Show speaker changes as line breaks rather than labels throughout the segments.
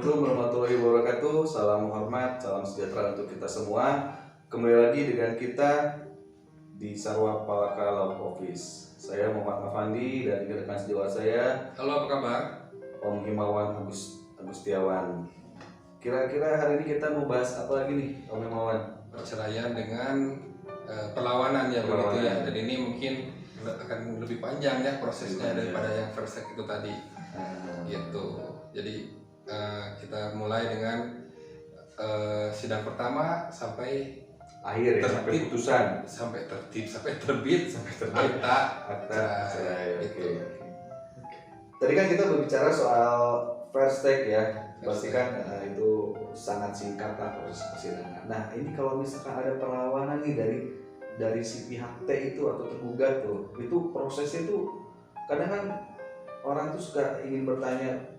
Assalamualaikum warahmatullahi wabarakatuh. Salam hormat, salam sejahtera untuk kita semua. Kembali lagi dengan kita di Sarwa Palaka Law Office. Saya Muhammad Afandi dan rekan sejawat saya.
Halo, apa kabar?
Om Himawan Agustiawan. Kira-kira hari ini kita mau bahas apa lagi nih, Om Himawan?
Perceraian dengan perlawanan ya, begitu ya. Dan ini mungkin akan lebih panjang ya prosesnya daripada yang first step itu tadi. Gitu. Jadi kita mulai dengan sidang pertama sampai
akhir ya, sampai putusan,
sampai terbit akta
cerai. Oke. Tadi kan kita berbicara soal first take ya, pasti kan itu sangat singkat lah proses persidangan. Nah ini kalau misalkan ada perlawanan nih dari si pihak T itu atau tergugat tuh, itu prosesnya tuh kadang kan orang tuh suka ingin bertanya,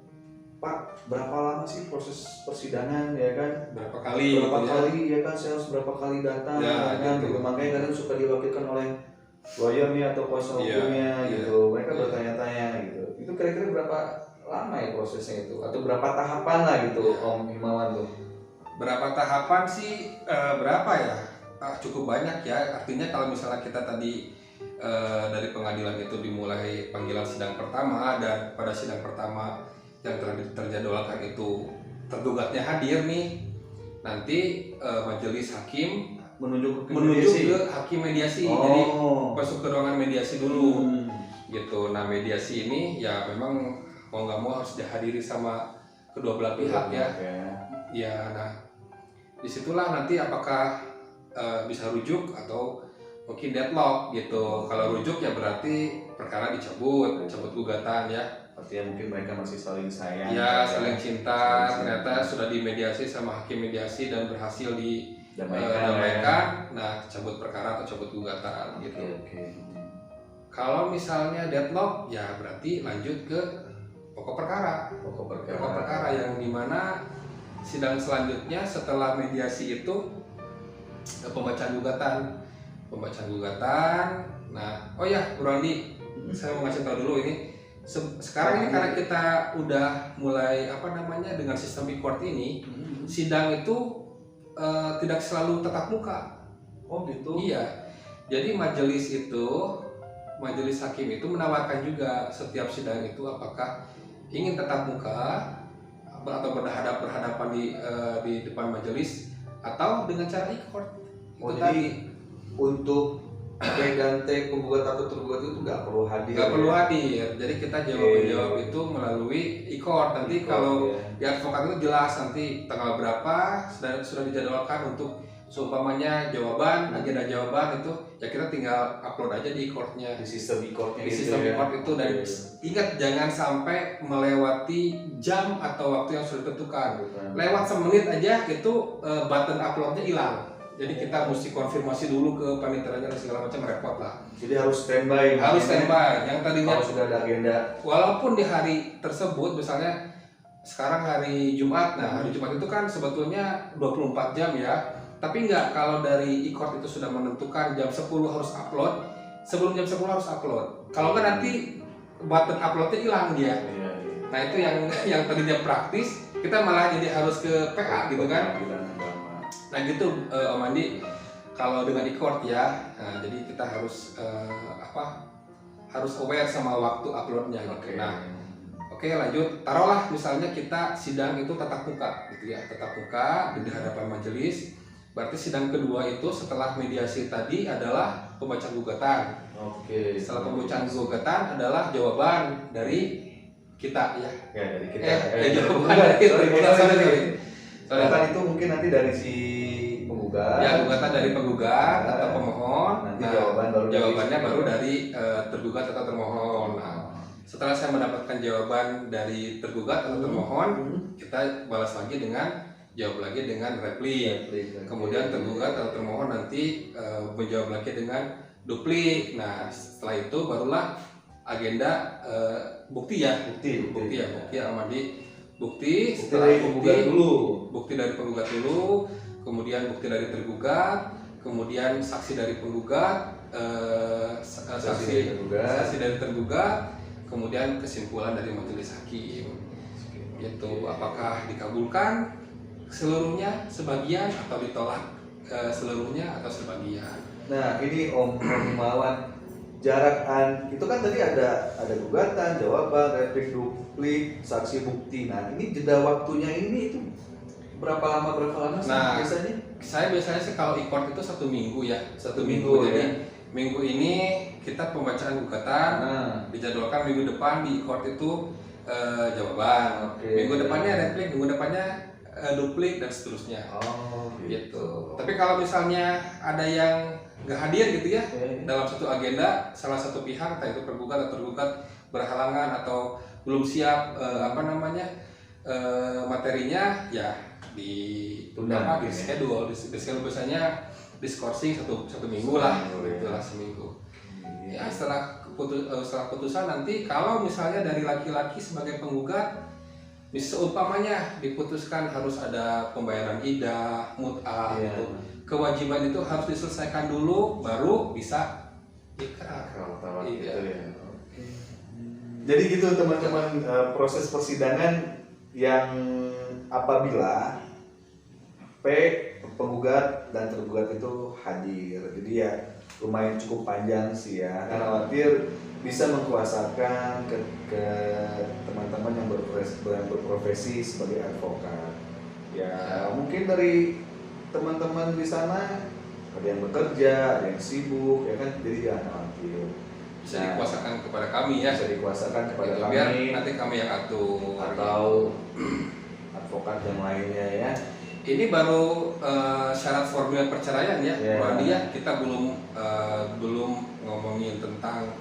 Pak, berapa lama sih proses persidangan ya kan?
Berapa kali
ya kan, saya harus berapa kali datang ya kan? Gitu. Makanya kadang suka diwakilkan oleh lawyernya atau kuasa hukumnya gitu. Mereka bertanya-tanya gitu. Itu kira-kira berapa lama ya prosesnya itu? Atau berapa tahapan lah gitu, Om Himawan tuh?
Berapa tahapan sih? Berapa ya? Cukup banyak ya. Artinya kalau misalnya kita tadi dari pengadilan itu dimulai panggilan sidang pertama, dan pada sidang pertama yang terjadwalkan itu tergugatnya hadir nih, nanti majelis hakim menunjuk ke hakim mediasi. Jadi masuk ke ruangan mediasi dulu gitu. Nah mediasi ini ya memang mau nggak mau harus dihadiri sama kedua belah pihak ya. Ya, nah disitulah nanti apakah bisa rujuk atau mungkin deadlock gitu. Kalau rujuk ya berarti perkara dicabut gugatan ya.
Artinya mungkin mereka masih saling sayang.
Ya, saling cinta. Ternyata sudah dimediasi sama hakim mediasi dan berhasil didamaikan. Nah, cabut perkara atau cabut gugatan gitu. Kalau misalnya deadlock ya berarti lanjut ke pokok perkara. Pokok perkara yang dimana sidang selanjutnya setelah mediasi itu pembacaan gugatan. Nah, oh ya, Bro Andi, saya mau ngasih tahu dulu ini. Sekarang ini karena kita udah mulai dengan sistem e-court ini, sidang itu tidak selalu tatap muka.
Oh gitu.
Iya. Jadi majelis hakim itu menawarkan juga setiap sidang itu apakah ingin tatap muka atau berhadapan di depan majelis atau dengan cara e-court.
Jadi tadi untuk T dan T penggugat atau tergugat itu nggak perlu hadir.
Jadi kita jawab itu melalui e-court. Nanti kalau di advokat itu jelas nanti tanggal berapa sudah dijadwalkan untuk seumpamanya agenda jawaban itu ya kita tinggal upload aja di e-courtnya.
Di sistem e-courtnya.
E-court itu, dan ingat jangan sampai melewati jam atau waktu yang sudah ditentukan. Lewat semenit aja itu button uploadnya hilang. Jadi kita mesti konfirmasi dulu ke paniteranya dan segala macam, repot lah.
Jadi harus standby. Yang tadinya kalau sudah ada agenda.
Walaupun di hari tersebut, misalnya sekarang hari Jumat, nah hari Jumat itu kan sebetulnya 24 jam ya. Tapi enggak, kalau dari e-court itu sudah menentukan jam 10 harus upload, sebelum jam 10 harus upload. Kalau enggak nanti button uploadnya hilang dia. Nah itu yang tadinya praktis, kita malah jadi harus ke PA gitu kan. Nah gitu Om Andi, kalau dengan e-court ya, nah, jadi kita harus harus aware sama waktu uploadnya gitu. Nah, oke, lanjut. Taruhlah misalnya kita sidang itu tatap muka gitu ya, tatap muka di hadapan majelis. Berarti sidang kedua itu setelah mediasi tadi adalah pembacaan gugatan. Setelah pembacaan gugatan adalah jawaban dari kita ya.
Dari kita.
Jawaban dari kita.
Gugatan itu mungkin nanti dari si penggugat.
Ya, gugatan dari penggugat atau pemohon.
Nanti
jawabannya baru dari tergugat atau termohon. Nah, setelah saya mendapatkan jawaban dari tergugat atau termohon, kita balas lagi jawab lagi dengan replik. Kemudian tergugat atau termohon nanti menjawab lagi dengan duplik. Nah, setelah itu barulah agenda bukti Amandi. Bukti dari penggugat dulu, kemudian bukti dari tergugat, kemudian saksi dari penggugat, saksi dari tergugat, kemudian kesimpulan dari majelis hakim. Gitu. Apakah dikabulkan seluruhnya, sebagian, atau ditolak seluruhnya atau sebagian.
Nah ini Om Himawan, itu kan tadi ada gugatan, jawaban, replik, duplik, saksi, bukti. Nah ini jeda waktunya ini itu berapa lama sih
Nah,
biasanya?
saya biasanya sih kalau e-court itu 1 minggu ya.
1 minggu
Jadi
ya.
minggu ini kita pembacaan gugatan, dijadwalkan minggu depan di e-court itu jawaban. Minggu depannya replik, minggu depannya duplik dan seterusnya.
Oh
Gitu. Tapi kalau misalnya ada yang nggak hadir gitu ya dalam satu agenda, salah satu pihak entah itu tergugat atau tergugat berhalangan atau belum siap materinya, ya di schedule biasanya diskorsing satu minggu lah, itulah seminggu. Ya setelah putusan nanti kalau misalnya dari laki-laki sebagai penggugat, seumpamanya diputuskan harus ada pembayaran idah, mut'ah, gitu. Kewajiban itu harus diselesaikan dulu, baru bisa ikrar.
Gitu ya. Jadi gitu teman-teman, proses persidangan yang apabila penggugat dan tergugat itu hadir, jadi ya lumayan cukup panjang sih ya, karena khawatir bisa mengkuasakan ke teman-teman yang berprofesi sebagai advokat. Ya mungkin dari teman-teman di sana ada yang bekerja, ada yang sibuk, ya kan, jadi jangan khawatir.
Bisa dikuasakan kepada kami ya.
Bisa dikuasakan kepada
gitu,
kami.
Biar nanti kami yang atur.
Atau advokat yang lainnya ya.
Ini baru syarat formil perceraian ya, Randi ya. Kita belum ngomongin tentang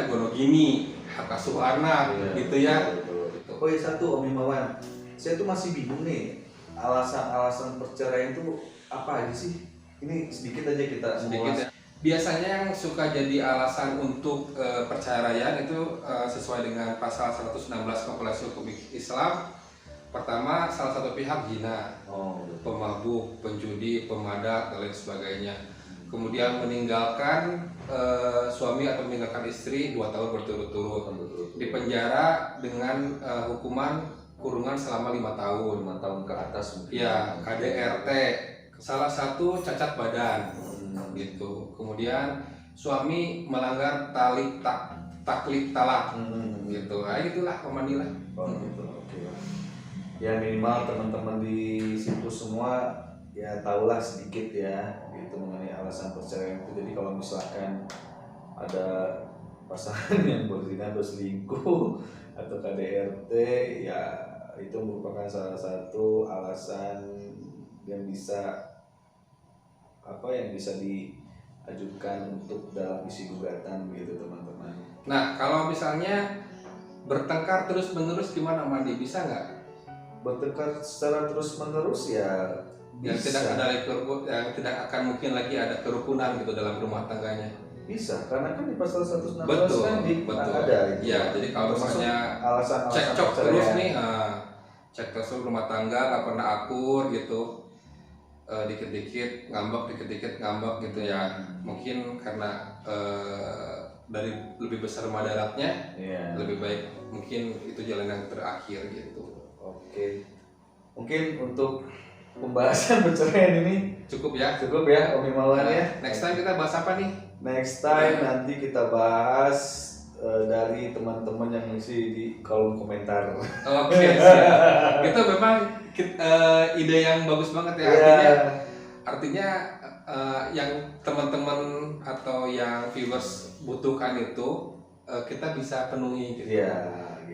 gonogini, hak asuh anak, gitu ya.
Betul. Oh iya, satu Om Himawan, saya tuh masih bingung nih, alasan perceraian itu apa aja sih? Ini sedikit aja kita
sedikit ya. Biasanya yang suka jadi alasan untuk perceraian itu sesuai dengan pasal 116 Kompilasi Hukum Islam. Pertama, salah satu pihak zina, pemabuk, penjudi, pemadat, dan lain sebagainya. Kemudian meninggalkan suami atau meninggalkan istri 2 tahun berturut-turut. Dipenjara dengan hukuman kurungan selama 5 tahun.
5 tahun ke atas mungkin.
Ya, KDRT. Salah satu cacat badan. Gitu. Kemudian suami melanggar taklid talak. Gitu. Nah, itulah pemanilah.
Gitu. Ya minimal teman-teman di situ semua ya tahulah sedikit ya gitu mengenai alasan perceraian itu. Jadi kalau misalkan ada pasangan yang berzina, berselingkuh atau KDRT, ya itu merupakan salah satu alasan yang bisa diajukan untuk dalam isi gugatan gitu teman-teman.
Nah kalau misalnya bertengkar terus menerus gimana Mandi, bisa nggak?
Bertengkar secara terus-menerus ya bisa.
Yang tidak akan mungkin lagi ada kerukunan gitu dalam rumah tangganya.
Bisa, karena kan di pasal 116 kan
ada. Ya, jadi kalau misalnya
alasan
cekcok terus nih, cekcok terus rumah tangga nggak pernah akur gitu, dikit-dikit ngambek gitu ya. Mungkin karena dari lebih besar madaratnya, lebih baik mungkin itu jalan yang terakhir gitu.
Oke, mungkin untuk pembahasan perceraian ini cukup ya Om Himawan ya.
Next time kita bahas apa nih?
Next time nanti kita bahas dari teman-teman yang ngisi di kolom komentar.
Oke, siap. Itu memang ide yang bagus banget ya. Artinya yang teman-teman atau yang viewers butuhkan itu kita bisa penuhi gitu.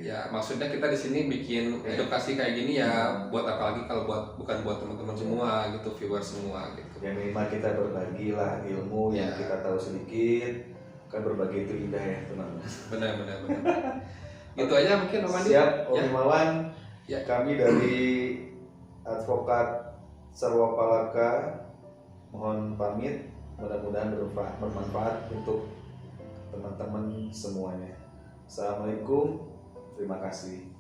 Ya, maksudnya kita di sini bikin edukasi kayak gini ya buat apalagi kalau bukan buat teman-teman semua gitu, viewers semua gitu.
Ya minimal kita berbagi lah ilmu yang kita tahu sedikit, kan berbagi itu indah ya teman-teman.
Benar. Gitu aja mungkin Om Andi.
Siap Om Himawan. Kami dari Advokat Sarwa Palaka mohon pamit, mudah-mudahan bermanfaat untuk teman-teman semuanya. Assalamualaikum. Terima kasih.